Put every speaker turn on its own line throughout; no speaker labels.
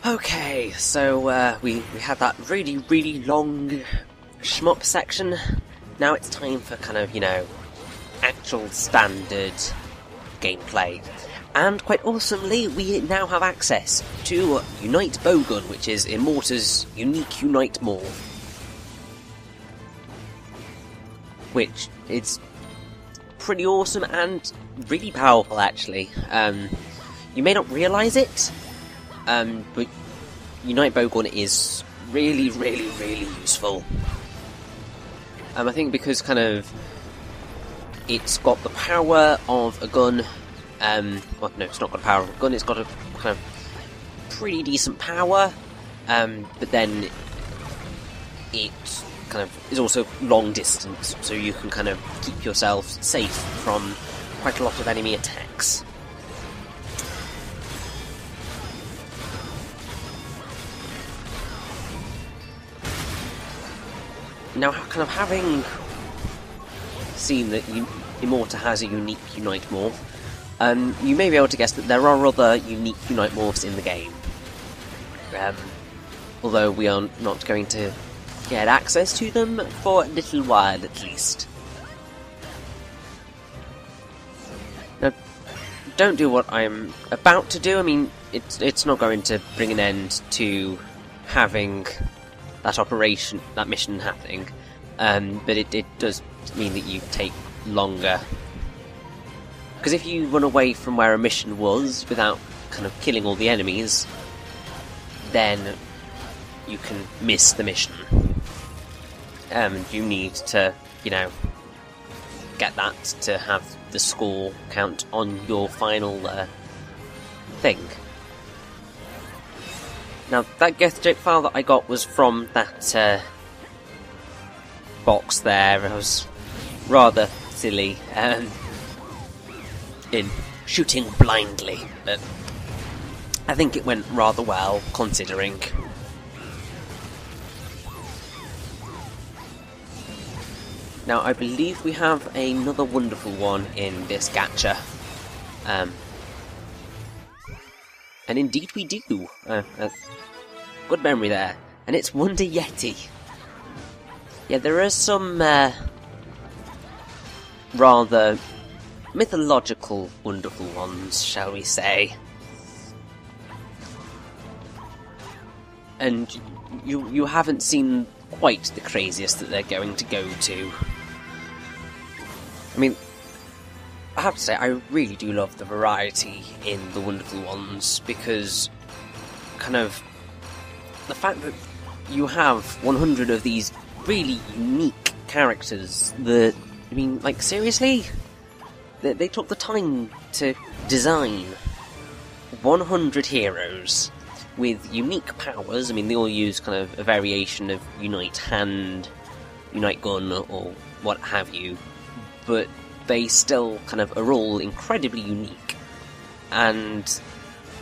Okay, so we had that really long shmup section. Now it's time for kind of, actual standard gameplay. And quite awesomely, we now have access to Unite Bowgun, which is Immorta's unique Unite Morph. Which is pretty awesome and really powerful, actually. You may not realise it, but Unite Bowgun is really useful. I think because kind of it's got the power of a gun. Well, no, it's not got the power of a gun. It's got a kind of pretty decent power, but then it kind of is also long distance, so you can kind of keep yourself safe from quite a lot of enemy attacks. Now, kind of having seen that Immorta has a unique Unite Morph, you may be able to guess that there are other unique Unite Morphs in the game. Although we are not going to get access to them for a little while at least. Now, don't do what I'm about to do. I mean, it's not going to bring an end to having that mission happening, but it does mean that you take longer. Because if you run away from where a mission was without kind of killing all the enemies, then you can miss the mission. You need to, get that to have the score count on your final thing. Now, that Geathjerk file that I got was from that box there. It was rather silly in shooting blindly, but I think it went rather well, considering. Now, I believe we have another wonderful one in this gacha. And indeed we do. Good memory there. And it's Wonder Yeti. Yeah, there are some rather mythological wonderful ones, shall we say. And you haven't seen quite the craziest that they're going to go to. I mean, I have to say, I really do love the variety in the wonderful ones, because kind of the fact that you have 100 of these really unique characters that, I mean, like, seriously? They took the time to design 100 heroes with unique powers. I mean, they all use kind of a variation of Unite Hand, Unite Gun, or what have you, but they still kind of are all incredibly unique, and,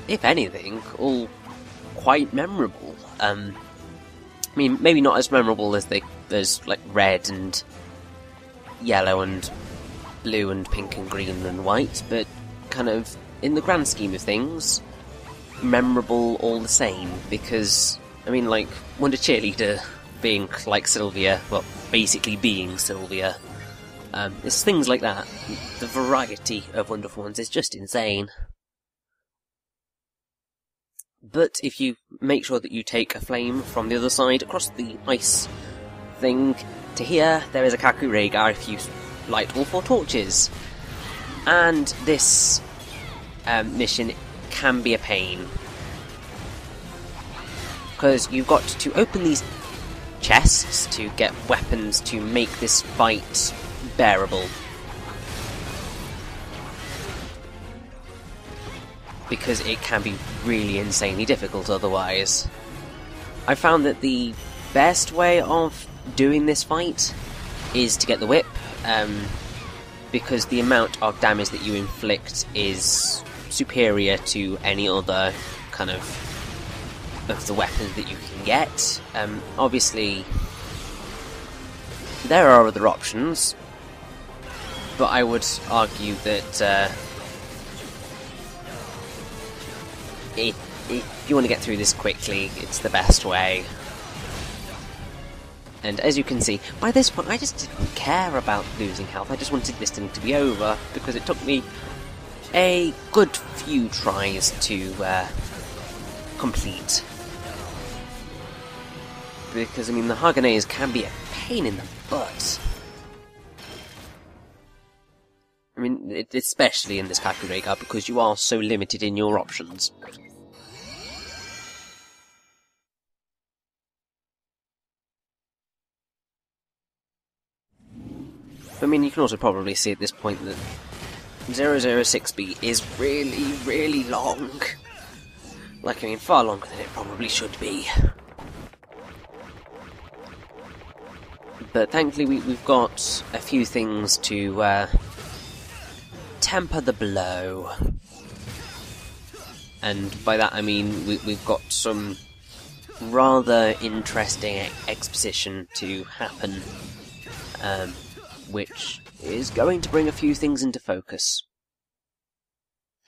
if anything, all quite memorable. I mean, maybe not as memorable as like red and yellow and blue and pink and green and white, but kind of, in the grand scheme of things, memorable all the same, because, I mean, like, Wonder Cheerleader being like Sylvia, well, basically being Sylvia, it's things like that. The variety of wonderful ones is just insane. But if you make sure that you take a flame from the other side across the ice thing to here, there is a Kakurega if you light all 4 torches. And this mission can be a pain, because you've got to open these chests to get weapons to make this fight bearable. Because it can be really insanely difficult otherwise. I found that the best way of doing this fight is to get the whip, because the amount of damage that you inflict is superior to any other kind of the weapons that you can get. Obviously, there are other options, but I would argue that if you want to get through this quickly, it's the best way. And as you can see, by this point I just didn't care about losing health. I just wanted this thing to be over, because it took me a good few tries to complete. Because, I mean, the Haganese can be a pain in the butt. I mean, especially in this Kakurega, because you are so limited in your options. I mean, you can also probably see at this point that 006B is really, really long. Like, I mean, far longer than it probably should be. But thankfully we've got a few things to temper the blow. And by that I mean we've got some rather interesting exposition to happen, which is going to bring a few things into focus.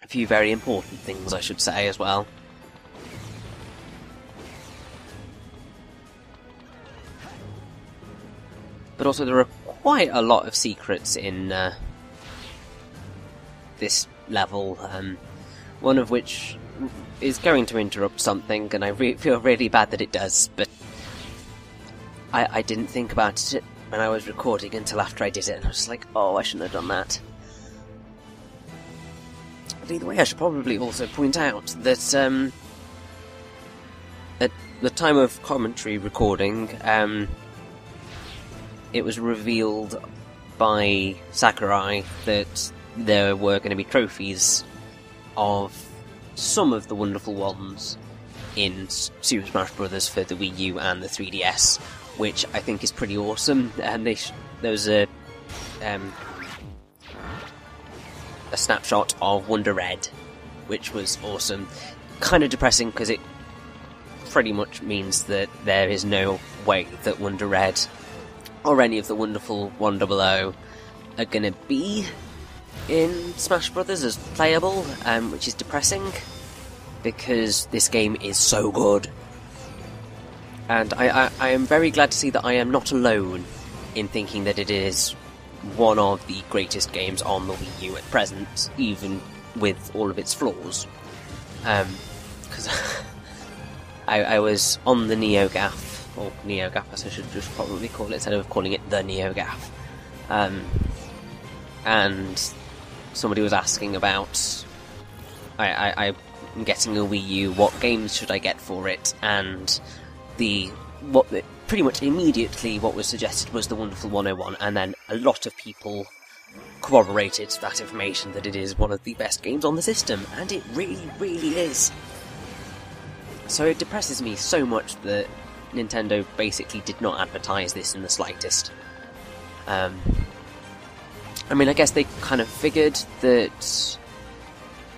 A few very important things, I should say, as well. But also there are quite a lot of secrets in this level, one of which is going to interrupt something, and I feel really bad that it does, but I didn't think about it when I was recording until after I did it, and I was like, oh, I shouldn't have done that. But either way, I should probably also point out that at the time of commentary recording, it was revealed by Sakurai that there were going to be trophies of some of the wonderful ones in Super Smash Bros. For the Wii U and the 3DS, which I think is pretty awesome. And there was a snapshot of Wonder Red, which was awesome. Kind of depressing, because it pretty much means that there is no way that Wonder Red or any of the wonderful 100 are gonna be in Smash Brothers as playable, which is depressing, because this game is so good. And I am very glad to see that I am not alone in thinking that it is one of the greatest games on the Wii U at present, even with all of its flaws. Because I was on the NeoGAF, or NeoGAF as I should just probably call it, instead of calling it the NeoGAF. And somebody was asking about, I'm getting a Wii U, what games should I get for it? And pretty much immediately what was suggested was the Wonderful 101, and then a lot of people corroborated that information, that it is one of the best games on the system, and it really, really is. So it depresses me so much that Nintendo basically did not advertise this in the slightest. I mean, I guess they kind of figured that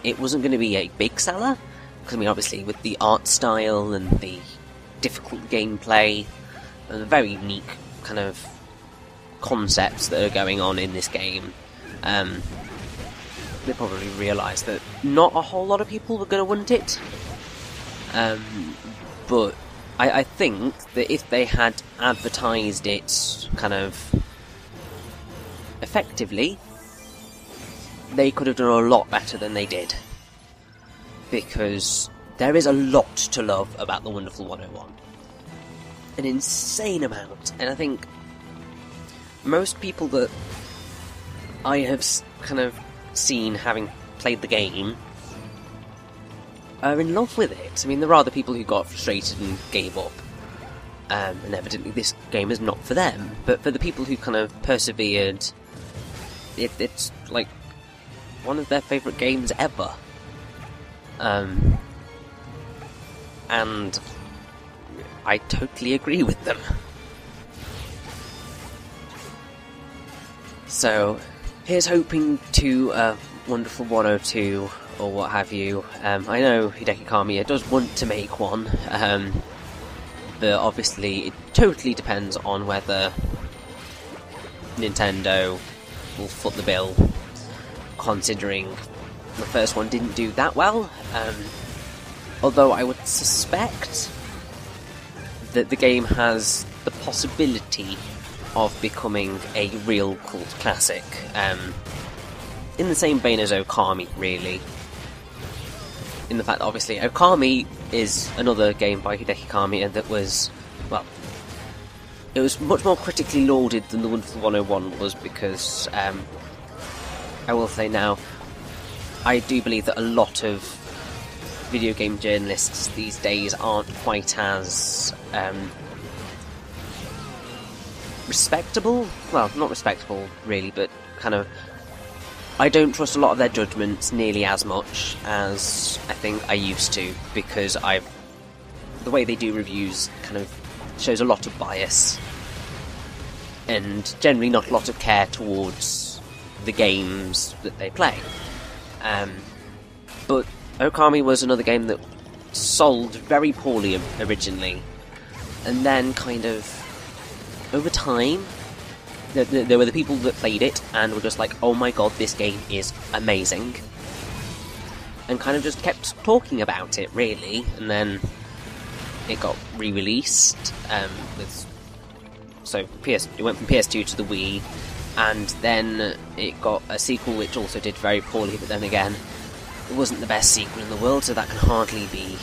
it wasn't going to be a big seller, because I mean, obviously with the art style and the difficult gameplay and the very unique kind of concepts that are going on in this game, they probably realised that not a whole lot of people were going to want it. But I think that if they had advertised it kind of effectively, they could have done a lot better than they did. Because there is a lot to love about the Wonderful 101. An insane amount. And I think most people that I have kind of seen having played the game are in love with it. I mean, there are the people who got frustrated and gave up, and evidently this game is not for them. But for the people who kind of persevered, it's like one of their favourite games ever. And I totally agree with them. So, here's hoping to Wonderful 102 or what have you. I know Hideki Kamiya does want to make one, but obviously it totally depends on whether Nintendo will foot the bill, considering the first one didn't do that well. Although I would suspect that the game has the possibility of becoming a real cult classic, in the same vein as Okami, really. In the fact that obviously Okami is another game by Hideki Kamiya that was, well, it was much more critically lauded than the Wonderful 101 was, because I will say now, I do believe that a lot of video game journalists these days aren't quite as respectable. Well, not respectable really, but kind of, I don't trust a lot of their judgments nearly as much as I think I used to, because the way they do reviews kind of shows a lot of bias and generally not a lot of care towards the games that they play. But Okami was another game that sold very poorly originally, and then kind of over time there were the people that played it and were just like, oh my god, this game is amazing, and kind of just kept talking about it, really. And then it got re-released it went from PS2 to the Wii, and then it got a sequel which also did very poorly, but then again, it wasn't the best sequel in the world, so that can hardly be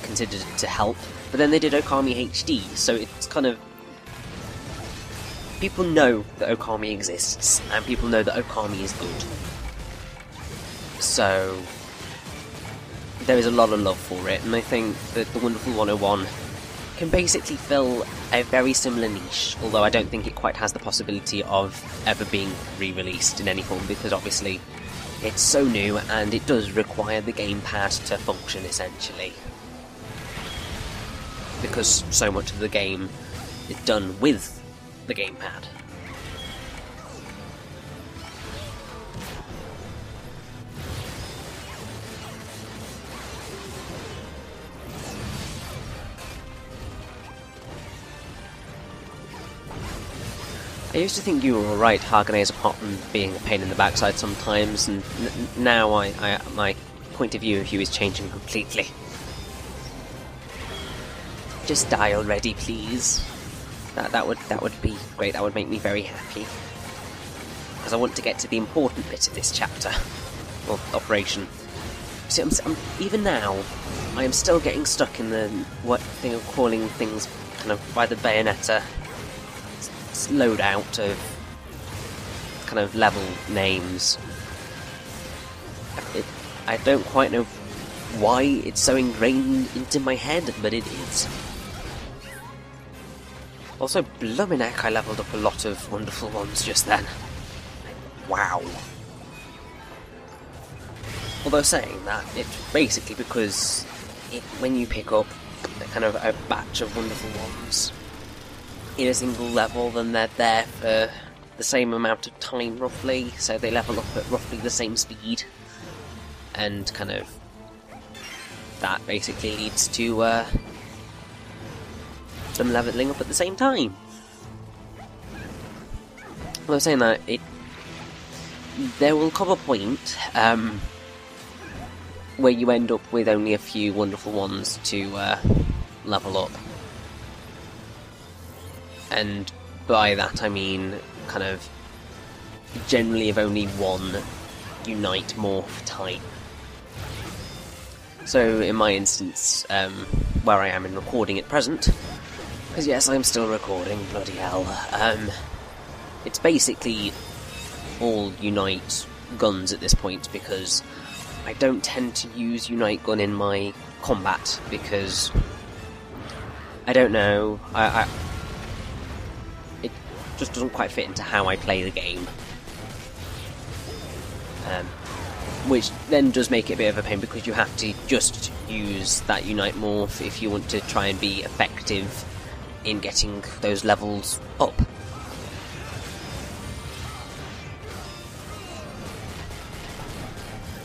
considered to help. But then they did Okami HD, so it's kind of, people know that Okami exists, and people know that Okami is good. So there is a lot of love for it, and I think that the Wonderful 101 can basically fill a very similar niche, although I don't think it quite has the possibility of ever being re-released in any form, because obviously it's so new and it does require the gamepad to function, essentially, because so much of the game is done with the gamepad. I used to think you were alright, Hagane's, apart from being a pain in the backside sometimes, and now my point of view of you is changing completely. Just die already, please. That would be great. That would make me very happy, because I want to get to the important bit of this chapter, or operation. See, even now, I am still getting stuck in the thing of calling things kind of by the Bayonetta loadout of kind of level names. I don't quite know why it's so ingrained into my head, but it is. Also, blummin' heck, I levelled up a lot of wonderful ones just then. Wow. Although saying that, it's basically because when you pick up kind of a batch of wonderful ones in a single level, then they're there for the same amount of time, roughly, so they level up at roughly the same speed, and kind of that basically leads to them leveling up at the same time. Well, I was saying that there will come a point where you end up with only a few wonderful ones to level up. And by that I mean kind of generally of only one Unite morph type. So in my instance, where I am in recording at present, because yes, I'm still recording, bloody hell, it's basically all Unite guns at this point, because I don't tend to use Unite gun in my combat, because I don't know, it just doesn't quite fit into how I play the game. Which then does make it a bit of a pain, because you have to just use that Unite morph if you want to try and be effective in getting those levels up.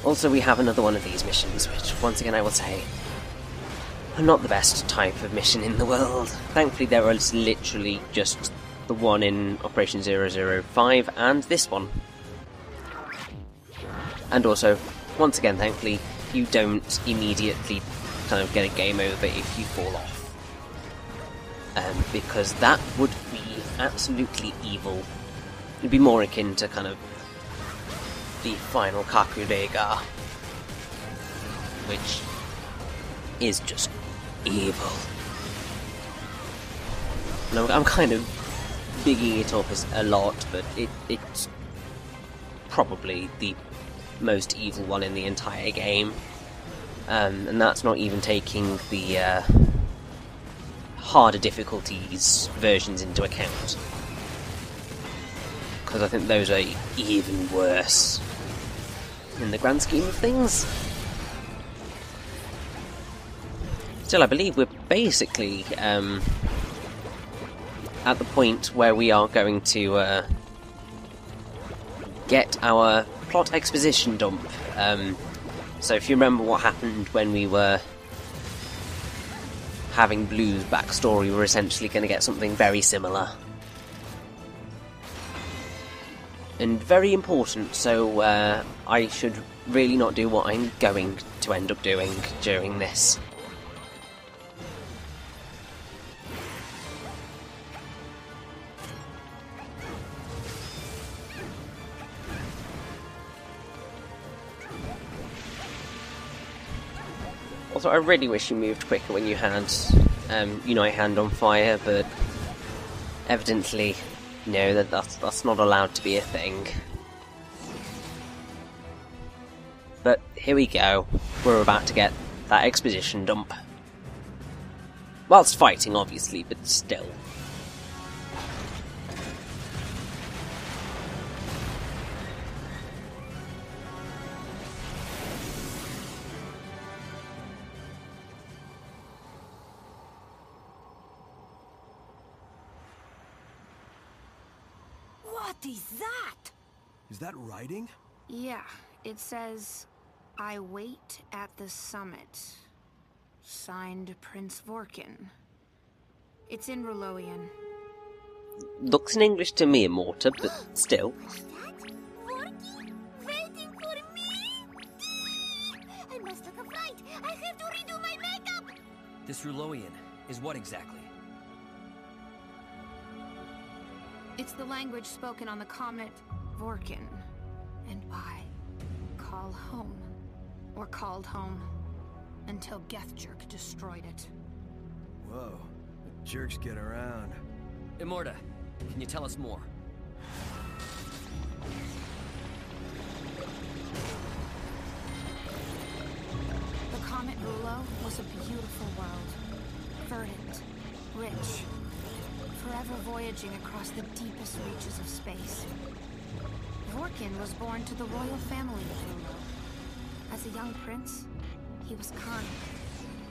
Also, we have another one of these missions, which, once again, I will say, are not the best type of mission in the world. Thankfully, there is literally just the one in Operation 005 and this one. And also, once again, thankfully, you don't immediately kind of get a game over if you fall off. Because that would be absolutely evil. It'd be more akin to kind of the final Kakurega, which is just evil. And I'm kind of bigging it up as a lot, but it's probably the most evil one in the entire game. And that's not even taking the harder difficulties versions into account, because I think those are even worse in the grand scheme of things. Still, I believe we're basically at the point where we are going to get our plot exposition dump. So if you remember what happened when we were having Blue's backstory, we're essentially going to get something very similar. And very important, so I should really not do what I'm going to end up doing during this. Also, I really wish you moved quicker when you had Unite Hand on Fire, but evidently, no, that's not allowed to be a thing. But here we go. We're about to get that exposition dump. Whilst fighting, obviously, but still.
What is that?
Is that writing?
Yeah, it says, "I wait at the summit." Signed, Prince Vorkin. It's in Rhulloian.
Looks in English to me, Immorta, but still.
What's that? Vorky? Waiting for me? I must take a flight. I have to redo my makeup.
This Rhulloian is what exactly?
It's the language spoken on the comet Vorkin. And I call home. Or called home. Until Geathjerk destroyed it.
Whoa, the jerks get around.
Immorta, can you tell us more?
The comet Rhullo was a beautiful world. Verdant, rich, forever voyaging across the deepest reaches of space. Vorkin was born to the royal family of Rhullo. As a young prince, he was kind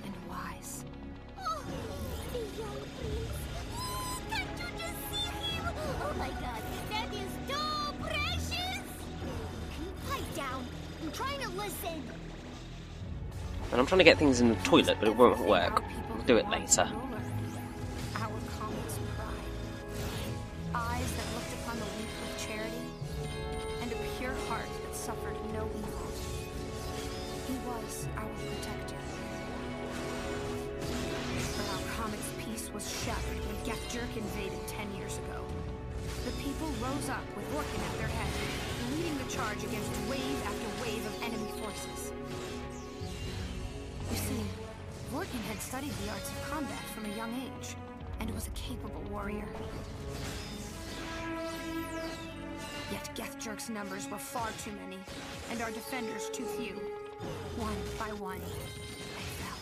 and wise.
Oh, the young prince. Can't you just see him? Oh my god, that is so precious. Can you pipe down? I'm trying to listen.
And I'm trying to get things in the toilet, but it won't work. We'll do it later.
Our comet's pride. Eyes that looked upon the weak with charity, and a pure heart that suffered no evil. He was our protector. But our comet's peace was shattered when Geathjerk invaded 10 years ago. The people rose up with Vorkin at their head, leading the charge against wave after wave of enemy forces. You see, Vorkin had studied the arts of combat from a young age, and was a capable warrior. Yet Geathjerk's numbers were far too many, and our defenders too few. One by one, they fell.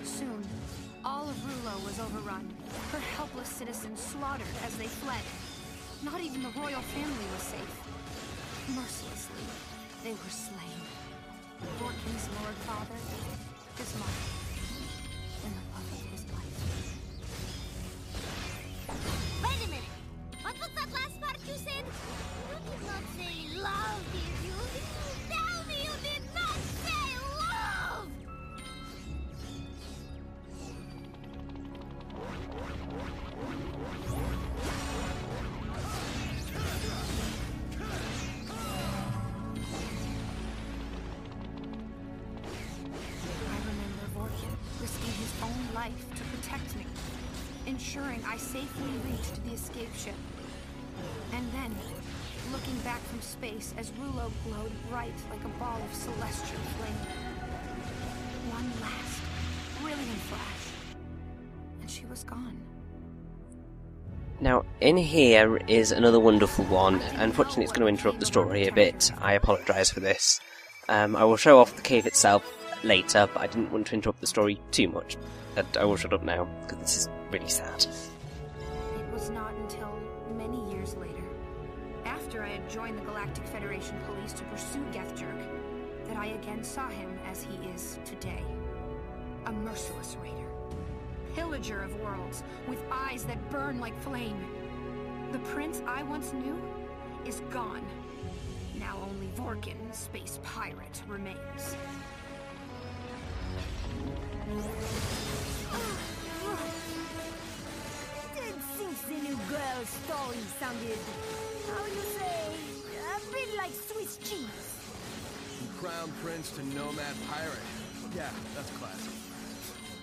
Soon, all of Rhullo was overrun, her helpless citizens slaughtered as they fled. Not even the royal family was safe. Mercilessly, they were slain. Vorkin's Lord Father, his mother, and the love of his life.
Wait a minute. What was that last part you said? You did not say love, did you? Tell me you did not say love!
life to protect me, ensuring I safely reached the escape ship. And then, looking back from space as Rhullo glowed bright like a ball of celestial flame. One last, brilliant flash, and she was gone.
Now, in here is another wonderful one. Unfortunately, it's going to interrupt the story a bit. I apologise for this. I will show off the cave itself later, but I didn't want to interrupt the story too much. And I will shut up now, because this is really sad.
It was not until many years later, after I had joined the Galactic Federation Police to pursue Geathjerk, that I again saw him as he is today. A merciless raider. Pillager of worlds, with eyes that burn like flame. The prince I once knew is gone. Now only Vorkin, space pirate, remains.
Didn't think the new girl's story sounded, how you say, a bit like Swiss cheese.
From crown prince to nomad pirate. Yeah, that's classic.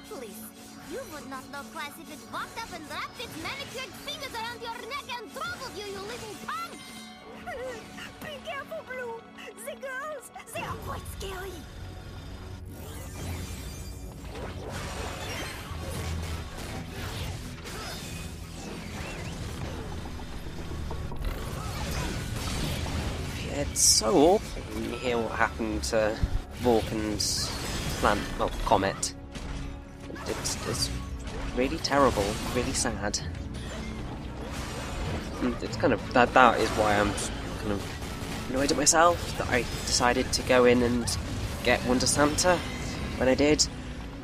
Please, you would not know class if it walked up and wrapped its manicured fingers around your neck and throttled you, you living punk! Be careful, Blue! The girls, they are quite scary!
It's so awful when you hear what happened to Vorkin's comet. It's really terrible, really sad. And it's kind of that is why I'm kind of annoyed at myself that I decided to go in and get Wonder Santa when I did,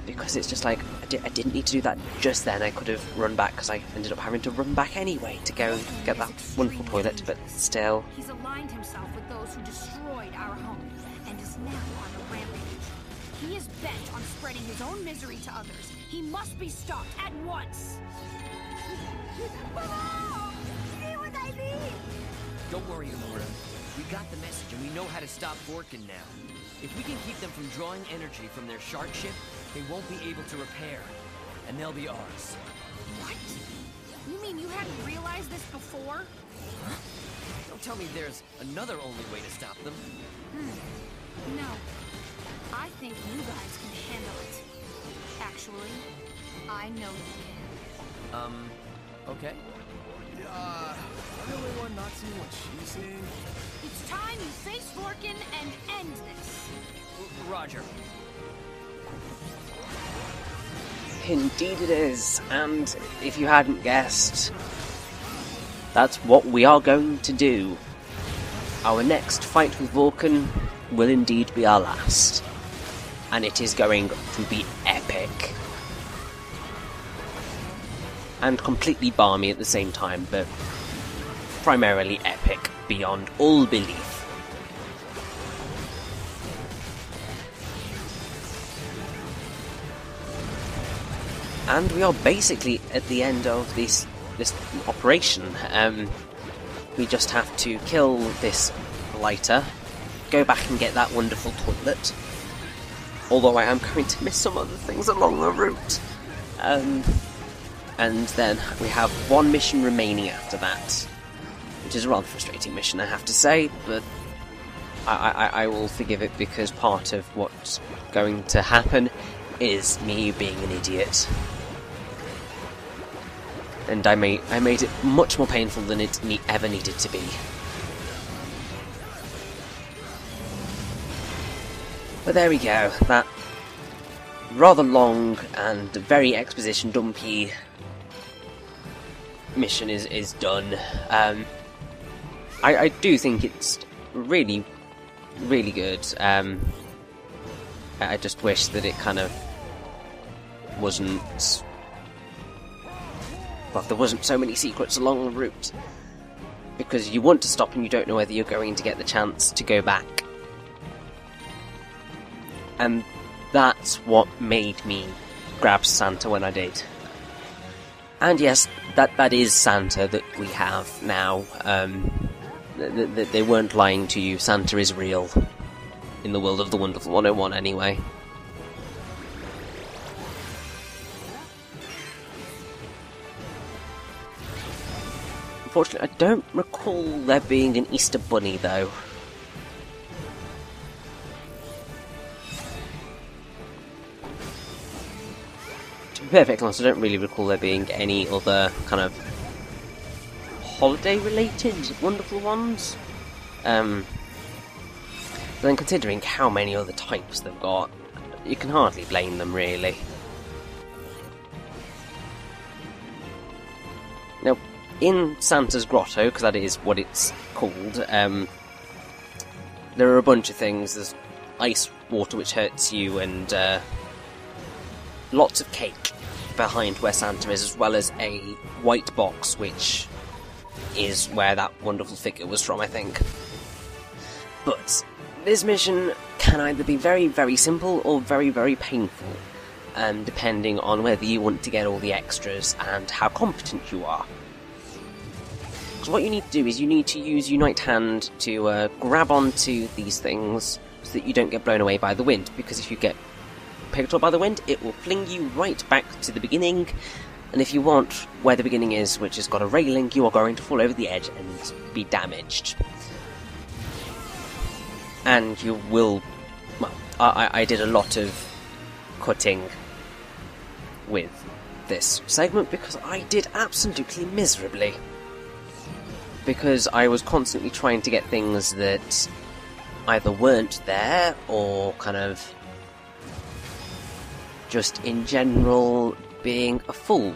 because it's just like I didn't need to do that just then. I could have run back, because I ended up having to run back anyway to go get that wonderful toilet, but still.
He's aligned himself with those who destroyed our home, and is now on a rampage. He is bent on spreading his own misery to others. He must be stopped at once!
Mama! See what I mean?
Don't worry, Immorta. We got the message and we know how to stop Vorkin now. If we can keep them from drawing energy from their shark ship, they won't be able to repair. And they'll be ours.
What? You mean you hadn't realized this before?
Huh? Don't tell me there's another only way to stop them.
No. I think you guys can handle it. Actually, I know you can.
Okay.
I'm the only one not seeing what she's seeing.
It's time you face Vorkin and end this.
Roger.
Indeed it is, and if you hadn't guessed, that's what we are going to do. Our next fight with Vorkin will indeed be our last, and it is going to be epic. And completely balmy at the same time, but primarily epic beyond all belief. And we are basically at the end of this operation. We just have to kill this lighter, go back and get that wonderful toilet. Although I am going to miss some other things along the route. And then we have one mission remaining after that, which is a rather frustrating mission, I have to say, but I will forgive it, because part of what's going to happen is me being an idiot. And I made it much more painful than it ever needed to be. But there we go, that rather long and very exposition dumpy mission is done. I do think it's really, really good. I just wish that it kind of wasn't... well, there wasn't so many secrets along the route. Because you want to stop and you don't know whether you're going to get the chance to go back. And that's what made me grab Santa when I did. And yes, that is Santa that we have now. They weren't lying to you. Santa is real. In the world of the Wonderful 101, anyway. Unfortunately, I don't recall there being an Easter Bunny, though. To be perfectly honest, I don't really recall there being any other kind of holiday-related wonderful ones. But then considering how many other types they've got, you can hardly blame them, really. Now, in Santa's Grotto, because that is what it's called, there are a bunch of things. There's ice water which hurts you, and lots of cake behind where Santa is, as well as a white box, which is where that wonderful figure was from, I think. But this mission can either be very, very simple or very, very painful, depending on whether you want to get all the extras and how competent you are. Because what you need to do is you need to use Unite Hand to grab onto these things so that you don't get blown away by the wind, because if you get picked up by the wind, it will fling you right back to the beginning, and if you want where the beginning is, which has got a railing, you are going to fall over the edge and be damaged. And you will... Well, I did a lot of cutting with this segment because I did absolutely miserably. Because I was constantly trying to get things that either weren't there or kind of just in general being a fool.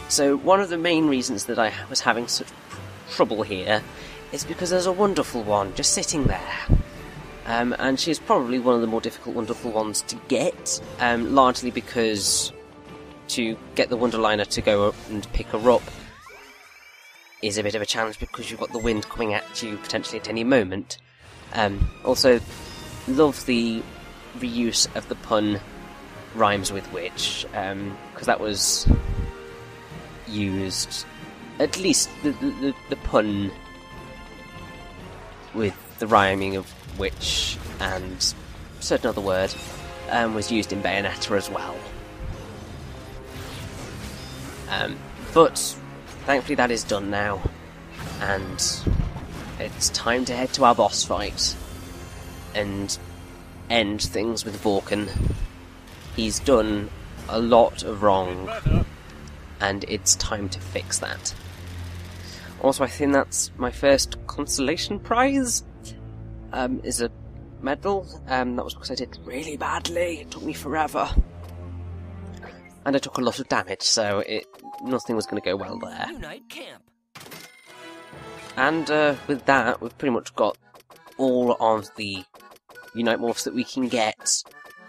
So one of the main reasons that I was having such trouble here is because there's a wonderful one just sitting there. And she's probably one of the more difficult wonderful ones to get, largely because to get the Wonderliner to go up and pick her up is a bit of a challenge because you've got the wind coming at you potentially at any moment. Also, love the reuse of the pun rhymes with which, because that was used, at least the pun with the rhyming of which and a certain other word was used in Bayonetta as well. But thankfully that is done now, and it's time to head to our boss fight and end things with Vulcan. He's done a lot of wrong, and it's time to fix that. Also, I think that's my first consolation prize, is a medal. That was because I did really badly. It took me forever. And I took a lot of damage, so nothing was going to go well there.
Unite camp.
And with that, we've pretty much got all of the Unite morphs that we can get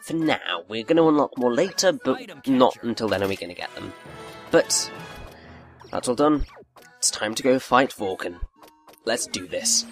for now. We're going to unlock more later, but not until then are we going to get them. But that's all done. It's time to go fight Vulcan. Let's do this.